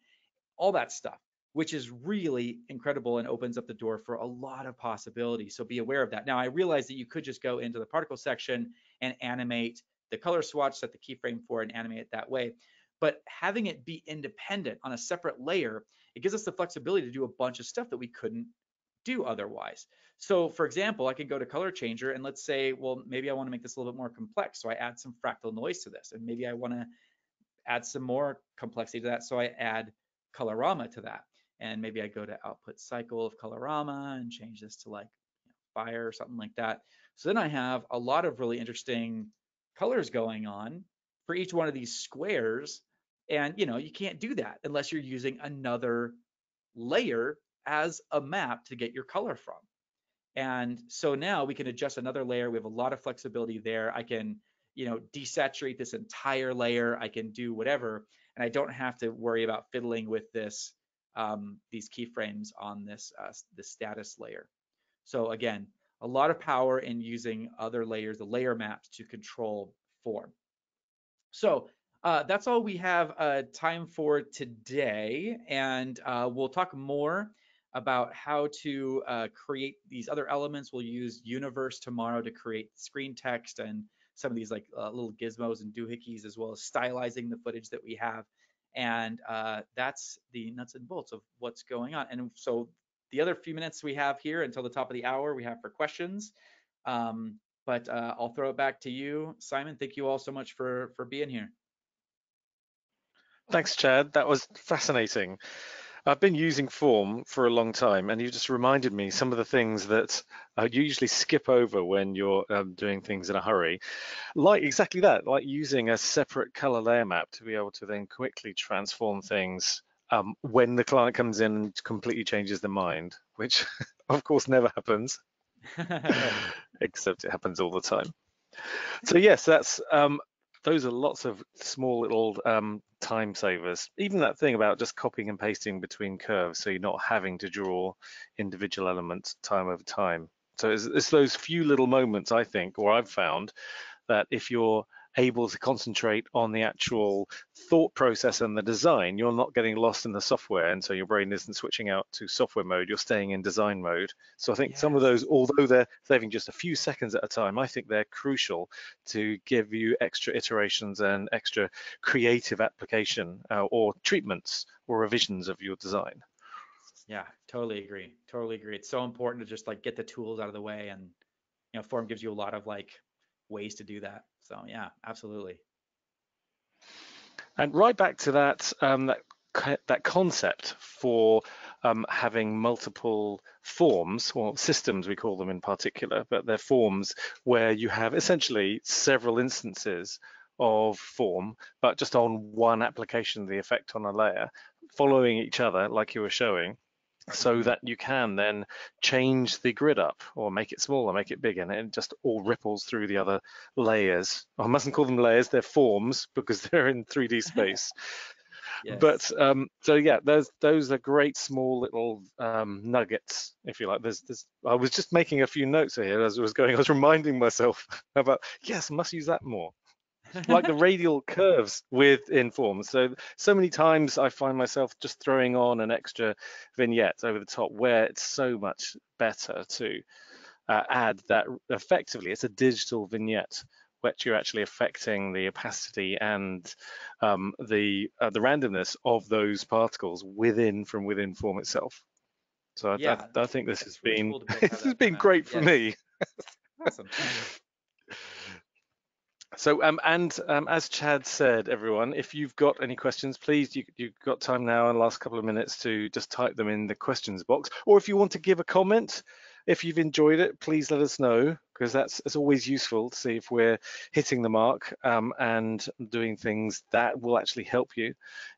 all that stuff, which is really incredible and opens up the door for a lot of possibilities. So be aware of that. Now, I realize that you could just go into the particle section and animate the color swatch, set the keyframe for it, and animate it that way. But having it be independent on a separate layer, it gives us the flexibility to do a bunch of stuff that we couldn't do otherwise. So for example, I can go to color changer and let's say, well, maybe I want to make this a little bit more complex. So I add some fractal noise to this, and maybe I want to add some more complexity to that. So I add colorama to that. And maybe I go to output cycle of colorama and change this to like fire or something like that. So then I have a lot of really interesting colors going on for each one of these squares. And you can't do that unless you're using another layer as a map to get your color from. And so now we can adjust another layer. We have a lot of flexibility there. I can, desaturate this entire layer. I can do whatever, and I don't have to worry about fiddling with this, these keyframes on this status layer. So again, a lot of power in using other layers, the layer maps to control form. So that's all we have time for today, and we'll talk more about how to create these other elements. We'll use Universe tomorrow to create screen text and some of these like little gizmos and doohickeys, as well as stylizing the footage that we have. And that's the nuts and bolts of what's going on. And so the other few minutes we have here until the top of the hour, we have for questions. But I'll throw it back to you, Simon. Thank you all so much for being here. Thanks, Chad. That was fascinating. I've been using form for a long time, and you just reminded me some of the things that you usually skip over when you're doing things in a hurry. Like exactly that, like using a separate color layer map to be able to then quickly transform things when the client comes in and completely changes their mind, which of course never happens, except it happens all the time. So yes, that's those are lots of small little time savers. Even that thing about just copying and pasting between curves, so you're not having to draw individual elements time over time. So it's those few little moments, I think, or I've found, that if you're able to concentrate on the actual thought process and the design, you're not getting lost in the software, and so your brain isn't switching out to software mode, you're staying in design mode. So I think some of those, although they're saving just a few seconds at a time, I think they're crucial to give you extra iterations and extra creative application or treatments or revisions of your design. Yeah, totally agree. Totally agree. It's so important to just like get the tools out of the way, and form gives you a lot of like ways to do that. So yeah, absolutely. And right back to that that concept for having multiple forms, or systems we call them in particular, but they're forms where you have essentially several instances of form, but just on one application of the effect on a layer, following each other like you were showing, so that you can then change the grid up or make it smaller, make it bigger, and it just all ripples through the other layers. I mustn't call them layers, they're forms because they're in 3D space. Yes. But so yeah, those are great small little nuggets, if you like. I was just making a few notes here as I was going. I was reminding myself about, yes, I must use that more. Like the radial curves within forms. So many times I find myself just throwing on an extra vignette over the top, where it's so much better to add that effectively it's a digital vignette, which you're actually affecting the opacity and the randomness of those particles from within form itself. So Yeah, I think this has it's really been cool to be able to this have has that been kind of, great for yeah, me. awesome. Thanks. So as Chad said, everyone, if you've got any questions, please, you've got time now in the last couple of minutes to just type them in the questions box. Or if you want to give a comment, if you've enjoyed it, please let us know, because it's always useful to see if we're hitting the mark and doing things that will actually help you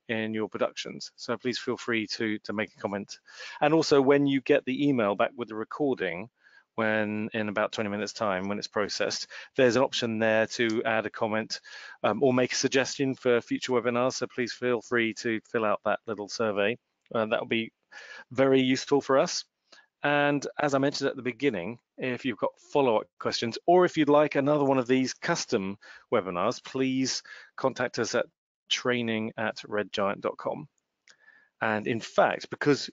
in your productions. So please feel free to make a comment. And also, when you get the email back with the recording, when in about 20 minutes time, when it's processed, there's an option there to add a comment or make a suggestion for future webinars. So please feel free to fill out that little survey. That'll be very useful for us. And as I mentioned at the beginning, if you've got follow-up questions, or if you'd like another one of these custom webinars, please contact us at training@redgiant.com. And in fact, because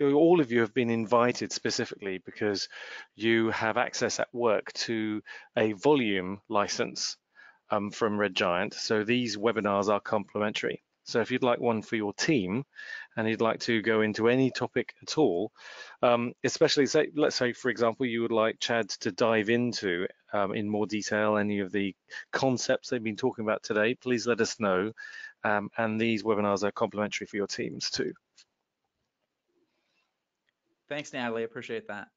all of you have been invited specifically because you have access at work to a volume license from Red Giant, so these webinars are complimentary. So if you'd like one for your team and you'd like to go into any topic at all, especially let's say, for example, you would like Chad to dive into in more detail any of the concepts they've been talking about today, please let us know. And these webinars are complimentary for your teams too. Thanks, Natalie. Appreciate that.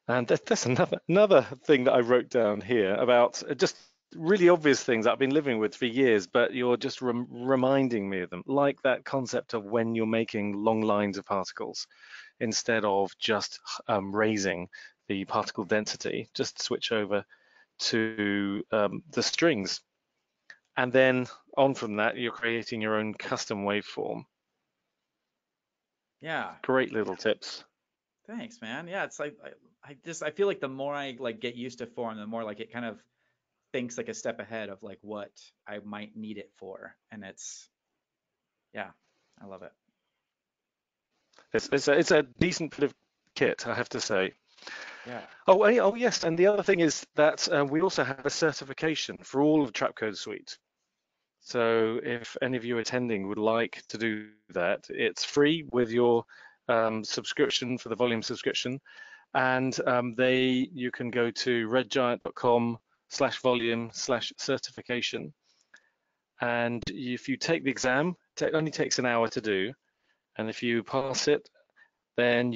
And that's another thing that I wrote down here about just really obvious things that I've been living with for years, but you're just reminding me of them, like that concept of when you're making long lines of particles, instead of just raising the particle density, just switch over to the strings. And then on from that, you're creating your own custom waveform. Yeah. Great little tips. Thanks, man. Yeah, it's like I feel like the more I like get used to form, the more like it kind of thinks like a step ahead of like what I might need it for. And yeah, I love it. It's a decent bit of kit, I have to say. Yeah. Oh yes, and the other thing is that we also have a certification for all of Trapcode Suite. So if any of you attending would like to do that, it's free with your subscription for the volume subscription, and you can go to redgiant.com/volume/certification, and if you take the exam, it only takes an hour to do, and if you pass it, then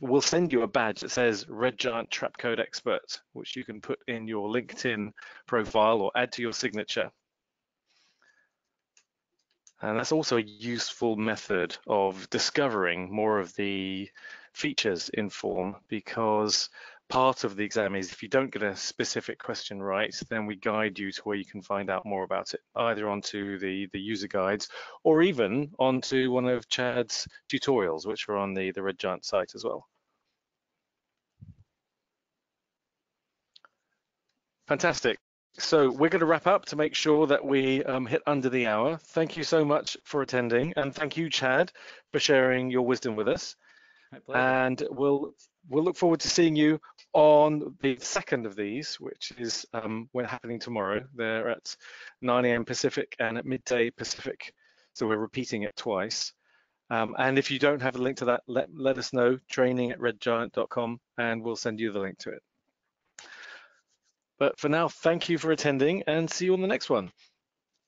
we'll send you a badge that says Red Giant Trapcode Expert, which you can put in your LinkedIn profile or add to your signature. And that's also a useful method of discovering more of the features in form, because part of the exam is if you don't get a specific question right, then we guide you to where you can find out more about it, either onto the user guides or even onto one of Chad's tutorials, which are on the Red Giant site as well. Fantastic. So we're going to wrap up to make sure that we hit under the hour. Thank you so much for attending, and thank you, Chad, for sharing your wisdom with us. My pleasure. And we'll look forward to seeing you on the second of these, which is when happening tomorrow. They're at 9 a.m. Pacific and at midday Pacific. So we're repeating it twice. And if you don't have a link to that, let us know, training@redgiant.com, and we'll send you the link to it. But for now, thank you for attending, and see you on the next one.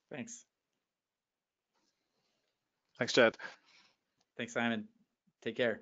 Thanks. Thanks, Chad. Thanks, Simon. Take care.